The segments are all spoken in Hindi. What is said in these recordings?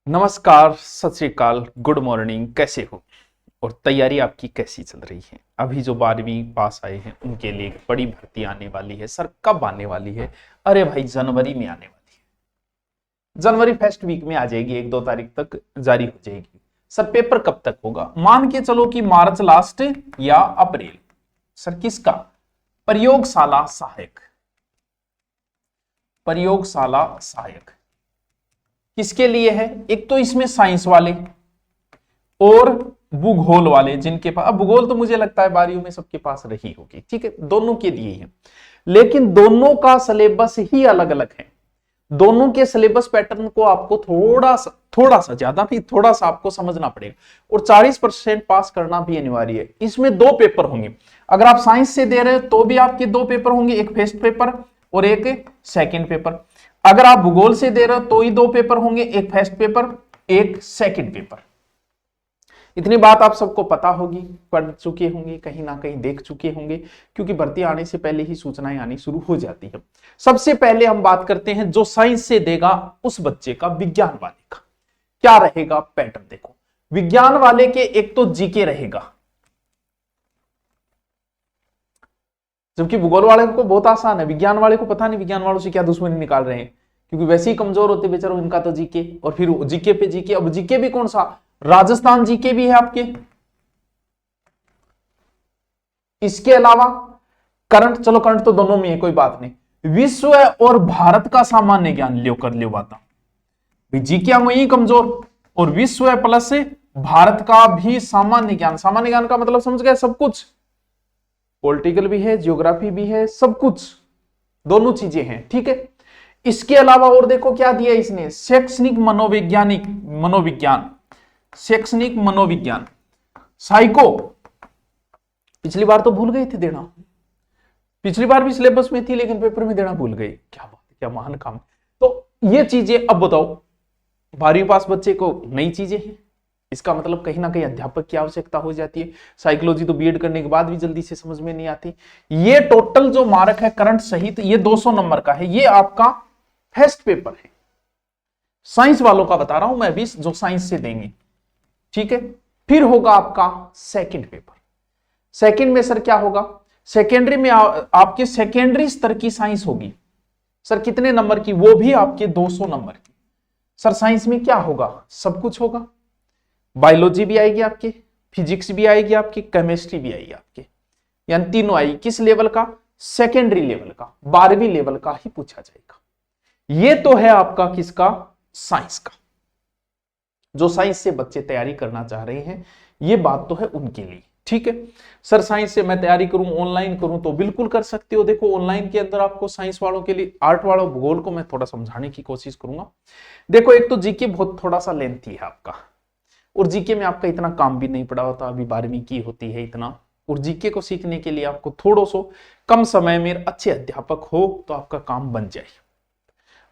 नमस्कार, सत श्री अकाल, गुड मॉर्निंग। कैसे हो और तैयारी आपकी कैसी चल रही है? अभी जो 12वीं पास आए हैं उनके लिए एक बड़ी भर्ती आने वाली है। सर कब आने वाली है? अरे भाई जनवरी में आने वाली है। जनवरी फर्स्ट वीक में आ जाएगी, 1-2 तारीख तक जारी हो जाएगी। सर पेपर कब तक होगा? मान के चलो कि मार्च लास्ट या अप्रैल। सर किसका? प्रयोगशाला सहायक। प्रयोगशाला सहायक किसके लिए है? एक तो इसमें साइंस वाले और भूगोल वाले, जिनके पास, अब भूगोल तो मुझे लगता है 12वीं में सबके पास रही होगी, ठीक है, दोनों के लिए है। लेकिन दोनों का सिलेबस ही अलग अलग है। दोनों के सिलेबस पैटर्न को आपको थोड़ा सा ज्यादा नहीं, थोड़ा सा आपको समझना पड़ेगा। और 40% पास करना भी अनिवार्य है। इसमें 2 पेपर होंगे। अगर आप साइंस से दे रहे हो तो भी आपके 2 पेपर होंगे, एक फर्स्ट पेपर और एक सेकंड पेपर। अगर आप भूगोल से दे रहे हो तो ही 2 पेपर होंगे, एक फर्स्ट पेपर एक सेकंड पेपर। इतनी बात आप सबको पता होगी, पढ़ चुके होंगे, कहीं ना कहीं देख चुके होंगे, क्योंकि भर्ती आने से पहले ही सूचनाएं आनी शुरू हो जाती है। सबसे पहले हम बात करते हैं जो साइंस से देगा उस बच्चे का, विज्ञान वाले का क्या रहेगा पैटर्न। देखो, विज्ञान वाले के एक तो जीके रहेगा, जबकि भूगोल वाले को बहुत आसान है। विज्ञान वाले को पता नहीं विज्ञान वालों से क्या दुश्मनी निकाल रहे हैं, क्योंकि वैसे ही कमजोर होते बेचारों, इनका तो जीके और फिर जीके पे जीके। अब जीके भी कौन सा? राजस्थान जीके भी है आपके। इसके अलावा करंट, चलो करंट तो दोनों में है, कोई बात नहीं। विश्व और भारत का सामान्य ज्ञान लियो कर लियो बात। जीके वही कमजोर, और विश्व प्लस से भारत का भी सामान्य ज्ञान। सामान्य ज्ञान का मतलब समझ गए? सब कुछ, पॉलिटिकल भी है, ज्योग्राफी भी है, सब कुछ, दोनों चीजें हैं, ठीक है। इसके अलावा और देखो क्या दिया इसने, शैक्षणिक मनोविज्ञान, शैक्षणिक मनोविज्ञान, साइको। पिछली बार तो भूल गए थे देना, पिछली बार भी सिलेबस में थी लेकिन पेपर में देना भूल गए। क्या बात, क्या महान काम। तो ये चीजें अब बताओ, 12वीं पास बच्चे को नई चीजें हैं। इसका मतलब कहीं ना कहीं अध्यापक की आवश्यकता हो जाती है। साइकोलॉजी तो बीएड करने के बाद भी जल्दी से समझ में नहीं आती। ये टोटल जो मार्क है करंट सहित, ये 200 नंबर का है। ये आपका फर्स्ट पेपर है, साइंस वालों का बता रहा हूं मैं अभी, जो साइंस से देंगे, ठीक है। फिर होगा आपका सेकंड पेपर। सेकंड में सर क्या होगा? सेकेंडरी में आपके सेकेंडरी स्तर की साइंस होगी। सर कितने नंबर की? वो भी आपके 200 नंबर की। सर साइंस में क्या होगा? सब कुछ होगा। बायोलॉजी भी आएगी आपके, फिजिक्स भी आएगी आपकी, केमिस्ट्री भी आएगी आपके, यानी तीनों आएगी। किस लेवल का? सेकेंडरी लेवल का, 12वीं लेवल का ही पूछा जाएगा। ये तो है आपका किसका? साइंस का। जो साइंस से बच्चे तैयारी करना चाह रहे हैं, ये बात तो है उनके लिए, ठीक है। सर साइंस से मैं तैयारी करूं, ऑनलाइन करूं, तो बिल्कुल कर सकते हो। देखो ऑनलाइन के अंदर आपको साइंस वालों के लिए, आर्ट वालों, भूगोल को मैं थोड़ा समझाने की कोशिश करूंगा। देखो एक तो जीके बहुत थोड़ा सा लेंथी है आपका, और जीके में आपका इतना काम भी नहीं पड़ा होता, अभी 12वीं की होती है इतना। और जीके को सीखने के लिए आपको थोड़ा सा कम समय में अच्छे अध्यापक हो तो आपका काम बन जाए।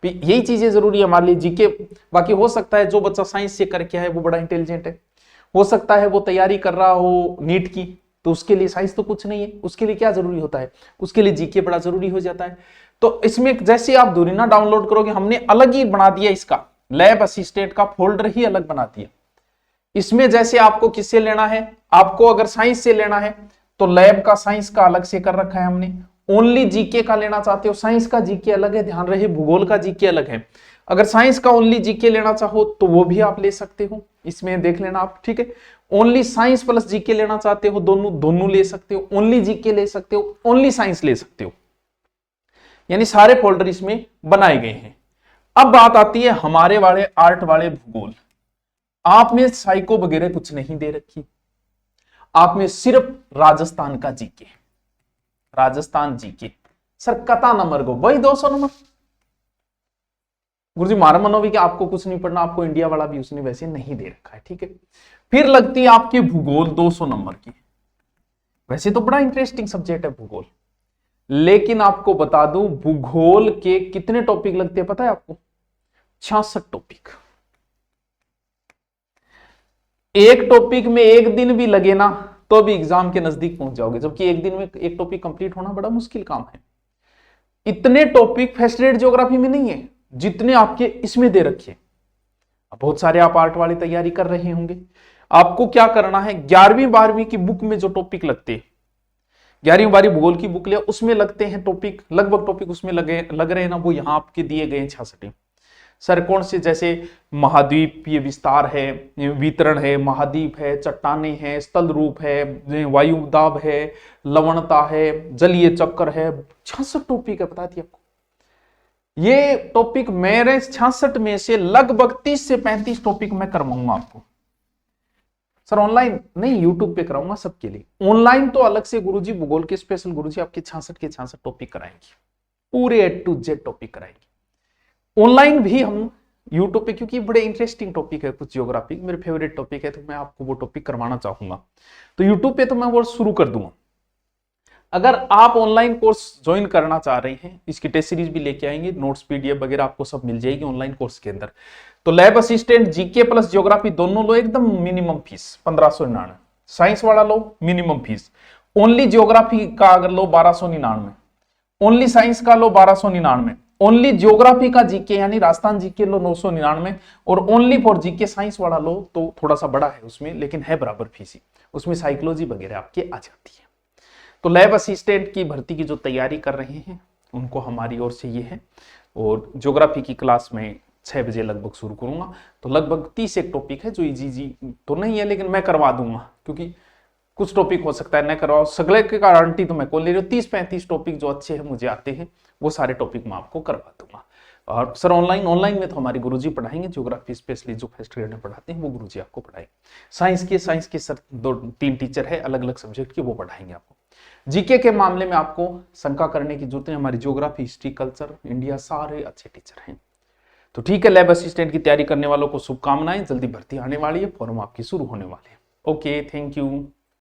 यही चीजें जरूरी है हमारे लिए, जीके। बाकी हो सकता है जो बच्चा साइंस से करके है वो बड़ा इंटेलिजेंट है, हो सकता है वो तैयारी कर रहा हो नीट की, तो उसके लिए साइंस तो कुछ नहीं है। उसके लिए क्या जरूरी होता है? उसके लिए जीके बड़ा जरूरी हो जाता है। तो इसमें जैसे आप दूरिना डाउनलोड करोगे, हमने अलग ही बना दिया इसका, लैब असिस्टेंट का फोल्डर ही अलग बना दिया। इसमें जैसे आपको किससे लेना है, आपको अगर साइंस से लेना है तो लैब का साइंस का अलग से कर रखा है हमने। ओनली जीके का लेना चाहते हो, साइंस का जीके अलग है, ध्यान रहे, भूगोल का जीके अलग है। अगर साइंस का ओनली जीके लेना चाहो तो वो भी आप ले सकते हो, इसमें देख लेना आप, ठीक है। ओनली साइंस प्लस जीके लेना चाहते हो, दोनों ले सकते हो। ओनली जीके ले सकते हो, ओनली साइंस ले सकते हो, यानी सारे फोल्डर इसमें बनाए गए हैं। अब बात आती है हमारे वाले आर्ट वाले भूगोल। आप में साइको वगैरह कुछ नहीं दे रखी, आप में सिर्फ राजस्थान का जीके, राजस्थान जीके। सर कता नंबर को वही 200 नंबर। गुरुजी मारा मनो भी कि आपको कुछ नहीं पढ़ना, आपको इंडिया वाला भी उसने वैसे नहीं दे रखा है, ठीक है। फिर लगती है आपकी भूगोल 200 नंबर की। वैसे तो बड़ा इंटरेस्टिंग सब्जेक्ट है भूगोल, लेकिन आपको बता दूं भूगोल के कितने टॉपिक लगते हैं पता है आपको? 66 टॉपिक। एक टॉपिक में एक दिन भी लगे ना तो भी एग्जाम के नजदीक पहुंच जाओगे, जबकि एक दिन में एक टॉपिक कंप्लीट होना बड़ा मुश्किल काम है। इतने टॉपिक फर्स्ट ग्रेड ज्योग्राफी में नहीं है जितने आपके इसमें दे रखे। बहुत सारे आप आर्ट वाली तैयारी कर रहे होंगे। आपको क्या करना है, 11वीं 12वीं की बुक में जो टॉपिक लगते हैं, 11वीं 12वीं भूगोल की बुक लिया, उसमें लगते हैं टॉपिक, लगभग टॉपिक उसमें लग रहे हैं ना, वो यहां आपके दिए गए 66। सर कौन से, जैसे महाद्वीपीय विस्तार है, वितरण है, महाद्वीप है, चट्टाने हैं, स्थल रूप है, वायुदाब है, लवणता है, जलीय चक्कर है, 66 टॉपिक है, बता दिया आपको। ये टॉपिक मेरे 66 में से लगभग 30 से 35 टॉपिक मैं करवाऊंगा आपको। सर ऑनलाइन नहीं, यूट्यूब पे कराऊंगा सबके लिए। ऑनलाइन तो अलग से गुरुजी, भूगोल के स्पेशल गुरुजी आपके 66 के 66 टॉपिक कराएंगे, पूरे A to Z टॉपिक कराएंगे। ऑनलाइन भी हम यूट्यूब पे, क्योंकि बड़े इंटरेस्टिंग टॉपिक है, कुछ ज्योग्राफी मेरे फेवरेट टॉपिक है, तो मैं आपको वो टॉपिक करवाना चाहूंगा। तो यूट्यूब पे तो मैं वो शुरू कर दूंगा। अगर आप ऑनलाइन कोर्स ज्वाइन करना चाह रहे हैं, इसकी टेस्ट सीरीज भी लेके आएंगे, नोट्स PDF वगैरह आपको सब मिल जाएगी ऑनलाइन कोर्स के अंदर। तो lab assistant GK plus geography दोनों लो, एकदम मिनिमम फीस 1599। साइंस वाला लो मिनिमम फीस, ओनली ज्योग्राफी का अगर लो 1299, ओनली साइंस का लो 1299, ओनली ज्योग्राफी का जीके यानी राजस्थान जीके लो 999, और ओनली फॉर जीके साइंस वाला लो तो थोड़ा सा बड़ा है उसमें, लेकिन है बराबर फीस ही, उसमें साइकोलॉजी वगैरह आपके आ जाती है। तो लैब असिस्टेंट की भर्ती की जो तैयारी कर रहे हैं उनको हमारी ओर से ये है। और ज्योग्राफी की क्लास में 6 बजे लगभग शुरू करूंगा। तो लगभग 30 एक टॉपिक है जो इजी तो नहीं है, लेकिन मैं करवा दूंगा, क्योंकि कुछ टॉपिक हो सकता है न करवाओ, सगले की गारंटी तो मैं कौन ले रही हूँ। 30-35 टॉपिक जो अच्छे हैं, मुझे आते हैं, वो सारे टॉपिक मैं आपको करवा दूंगा। और सर ऑनलाइन में तो हमारे गुरुजी पढ़ाएंगे, ज्योग्राफी स्पेशली जो फर्स्ट ग्रेड में पढ़ाते हैं वो गुरुजी आपको पढ़ाएंगे। साइंस के सर 2-3 टीचर है अलग अलग सब्जेक्ट के, वो पढ़ाएंगे आपको। जीके के मामले में आपको शंका करने की जरूरत है, हमारी ज्योग्राफी, हिस्ट्री, कल्चर, इंडिया सारे अच्छे टीचर हैं। तो ठीक है, लैब असिस्टेंट की तैयारी करने वालों को शुभकामनाएं, जल्दी भर्ती आने वाली है, फॉर्म आपकी शुरू होने वाले हैं। Okay, thank you.